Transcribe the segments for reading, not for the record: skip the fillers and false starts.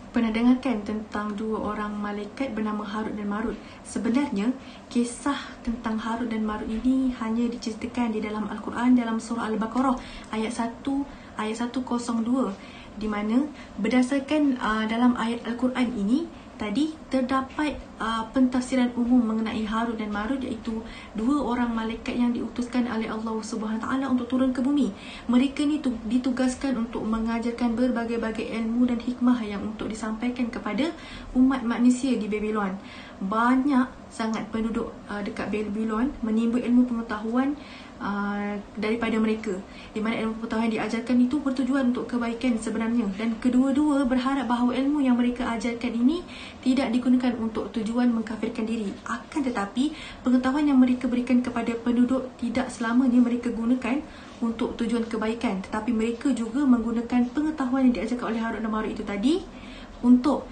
Pernah dengarkan tentang dua orang malaikat bernama Harut dan Marut? Sebenarnya, kisah tentang Harut dan Marut ini hanya diceritakan di dalam Al-Quran dalam surah Al-Baqarah ayat 102, di mana berdasarkan dalam ayat Al-Quran ini tadi terdapat pentafsiran umum mengenai Harut dan Marut, iaitu dua orang malaikat yang diutuskan oleh Allah Subhanahu Taala untuk turun ke bumi. Mereka ni ditugaskan untuk mengajarkan berbagai-bagai ilmu dan hikmah yang untuk disampaikan kepada umat manusia di Babylon. Banyak sangat penduduk dekat Babylon menimba ilmu pengetahuan daripada mereka, di mana ilmu pengetahuan yang diajarkan itu bertujuan untuk kebaikan sebenarnya, dan kedua-dua berharap bahawa ilmu yang mereka ajarkan ini tidak digunakan untuk tujuan mengkafirkan diri. Akan tetapi pengetahuan yang mereka berikan kepada penduduk tidak selamanya mereka gunakan untuk tujuan kebaikan, tetapi mereka juga menggunakan pengetahuan yang diajarkan oleh Harut dan Marut itu tadi untuk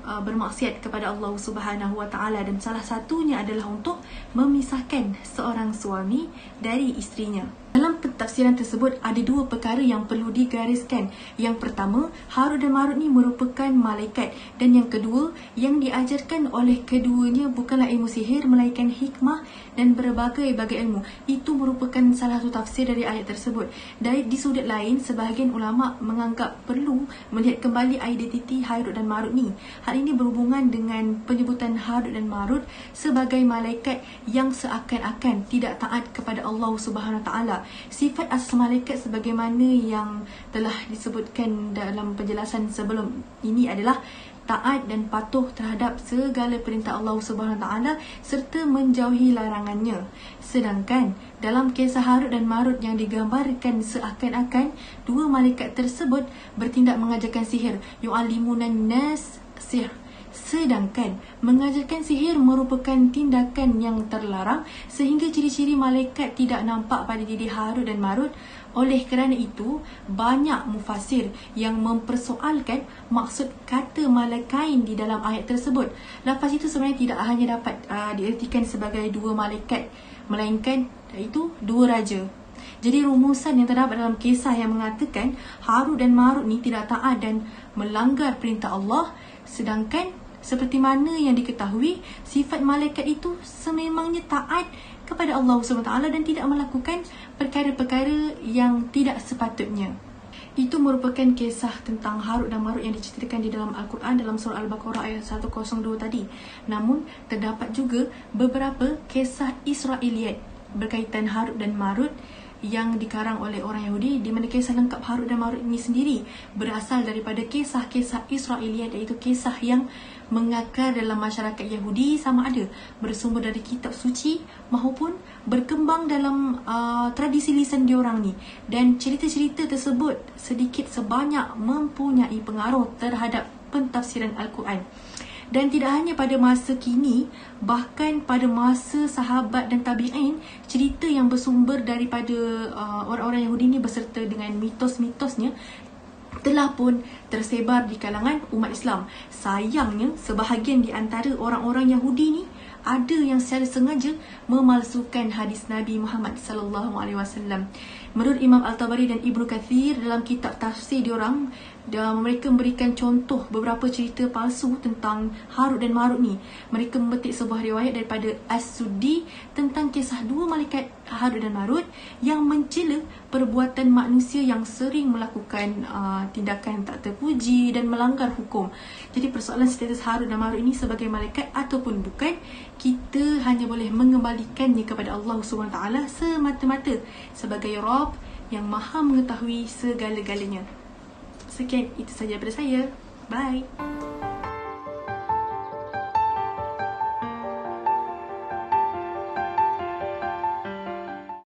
bermaksiat kepada Allah Subhanahu Wa Taala, dan salah satunya adalah untuk memisahkan seorang suami dari isterinya. Dalam pentafsiran tersebut ada dua perkara yang perlu digariskan. Yang pertama, Harut dan Marut ni merupakan malaikat, dan yang kedua, yang diajarkan oleh keduanya bukanlah ilmu sihir melainkan hikmah dan berbagai-bagai ilmu. Itu merupakan salah satu tafsir dari ayat tersebut. Di sudut lain, sebahagian ulama menganggap perlu melihat kembali identiti Harut dan Marut ni. Hal ini berhubungan dengan penyebutan Harut dan Marut sebagai malaikat yang seakan-akan tidak taat kepada Allah Subhanahu Taala. Sifat asas malaikat sebagaimana yang telah disebutkan dalam penjelasan sebelum ini adalah taat dan patuh terhadap segala perintah Allah Subhanahu Taala serta menjauhi larangannya. Sedangkan dalam kisah Harut dan Marut yang digambarkan seakan-akan dua malaikat tersebut bertindak mengajarkan sihir, yu'allimunan nas sihr. Sedangkan mengajarkan sihir merupakan tindakan yang terlarang, sehingga ciri-ciri malaikat tidak nampak pada diri Harut dan Marut. Oleh kerana itu, banyak mufassir yang mempersoalkan maksud kata malakain di dalam ayat tersebut. Lafaz itu sebenarnya tidak hanya dapat diertikan sebagai dua malaikat, melainkan iaitu dua raja. Jadi rumusan yang terdapat dalam kisah yang mengatakan Harut dan Marut ni tidak taat dan melanggar perintah Allah, sedangkan seperti mana yang diketahui, sifat malaikat itu sememangnya taat kepada Allah SWT dan tidak melakukan perkara-perkara yang tidak sepatutnya. Itu merupakan kisah tentang Harut dan Marut yang diceritakan di dalam Al-Quran dalam surah Al-Baqarah ayat 102 tadi. Namun, terdapat juga beberapa kisah Israiliyat berkaitan Harut dan Marut yang dikarang oleh orang Yahudi, di mana kisah lengkap Harut dan Marut ini sendiri berasal daripada kisah-kisah Israiliyat, iaitu kisah yang mengakar dalam masyarakat Yahudi, sama ada bersumber dari kitab suci maupun berkembang dalam tradisi lisan diorang ni. Dan cerita-cerita tersebut sedikit sebanyak mempunyai pengaruh terhadap pentafsiran Al-Quran. Dan tidak hanya pada masa kini, bahkan pada masa sahabat dan tabi'in, cerita yang bersumber daripada orang-orang Yahudi ni beserta dengan mitos-mitosnya telah pun tersebar di kalangan umat Islam. Sayangnya, sebahagian di antara orang-orang Yahudi ni ada yang secara sengaja memalsukan hadis Nabi Muhammad SAW. Menurut Imam Al-Tabari dan Ibnu Kathir dalam kitab tafsir diorang, mereka memberikan contoh beberapa cerita palsu tentang Harut dan Marut ni. Mereka memetik sebuah riwayat daripada As-Suddi tentang kisah dua malaikat Harut dan Marut yang mencela perbuatan manusia yang sering melakukan tindakan tak terpuji dan melanggar hukum. Jadi persoalan status Harut dan Marut ini sebagai malaikat ataupun bukan, kita hanya boleh mengembalikannya kepada Allah SWT semata-mata sebagai Rabb yang maha mengetahui segala-galanya. Sekian, itu saja daripada saya. Bye.